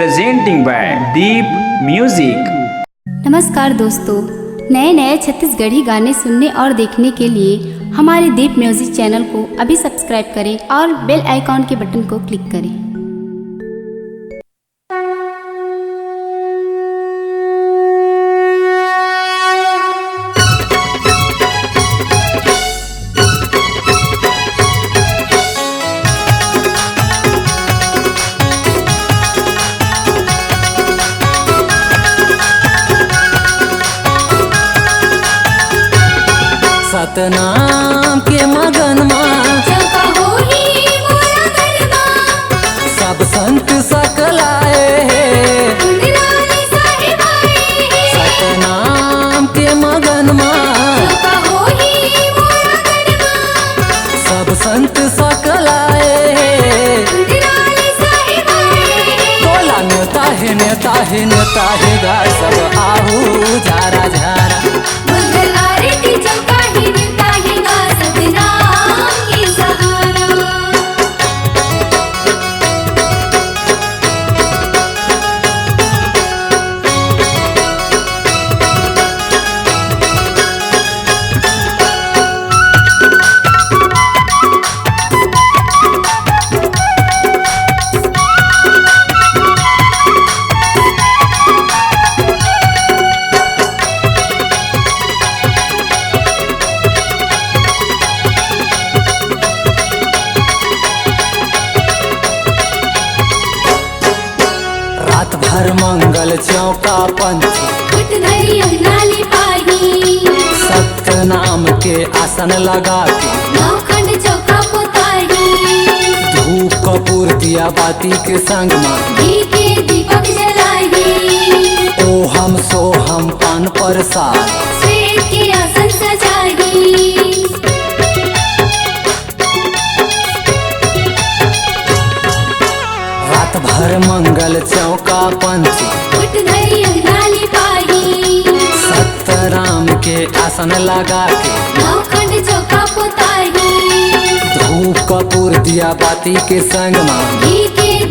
presenting by Deep Music। नमस्कार दोस्तों, नए नए छत्तीसगढ़ी गाने सुनने और देखने के लिए हमारे दीप म्यूजिक चैनल को अभी सब्सक्राइब करें और बेल आइकॉन के बटन को क्लिक करें। सतनाम के मगन सब संत सकलाए सतनाम के मगन सब संत सकलाए बोला नेता है नेता है गा सब आहू झारा झारा भर मंगल चौका पंथी सत्य नाम के आसन लगा के धूप कपूर दिया बाती के संग में दीपक ओ हम सो हम पान प्रसाद श्वेत के आसन सजाई। रात भर मंगल चौका पंथी सत्य राम के आसन लगा के धूप कपूर दिया बाती के संग में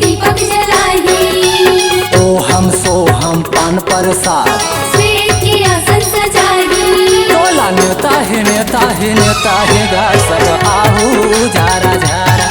दीपक ओ हम सो हम पान प्रसाद श्वेत के आसन सजाई। बोला नेता है गा सब आहू झारा झारा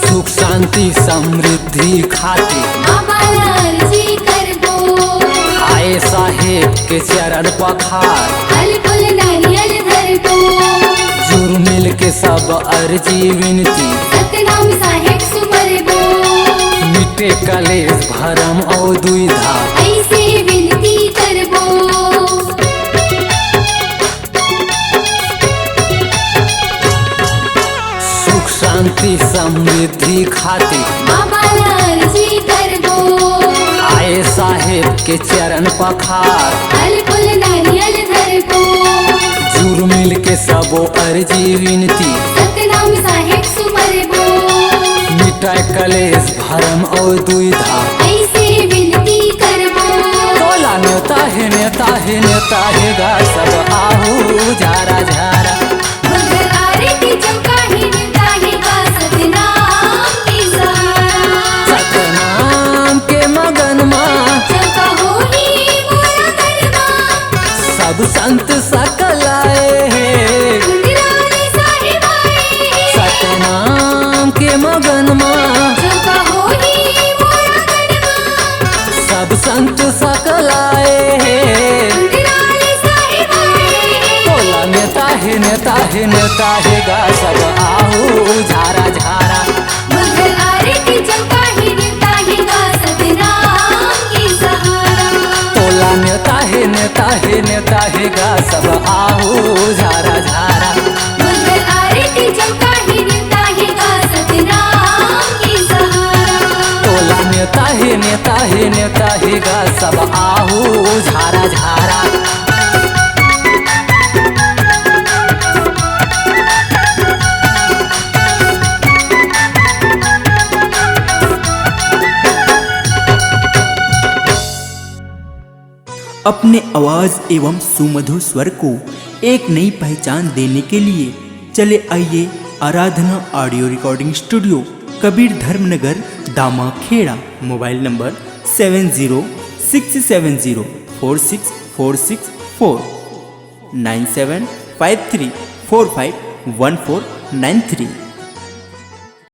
सुख शांति समृद्धि खातिर आए साहेब के चरण पखार जुर मिल के सब अर्जी विनती मिटे कलेश भरम और दुविधा सुख शांति समृद्धि खातिर आए साहेब के चरण पखार जुर मिल के सबो अर्जी विनती मिटाए कलेश भरम और दुविधा बोला नेता है गा सब आहू झारा झारा सतनाम के मगन सब संत सकलाए सतनाम के मगन सब संत सकलाए बोला नेता है गा सब आहू झारा झारा बोला नेता है नेता है गा सब आहू झारा झारा। मंगल आरती चौका ही नेता है गा सतनाम की सहारा। टोला नेता है गा सब आहू झारा झारा। अपने आवाज एवं सुमधुर स्वर को एक नई पहचान देने के लिए चले आइए Aradhana audio recording studio, Kabir Dharmnagar, Dama Khera. Mobile number 7067046464 9753451493।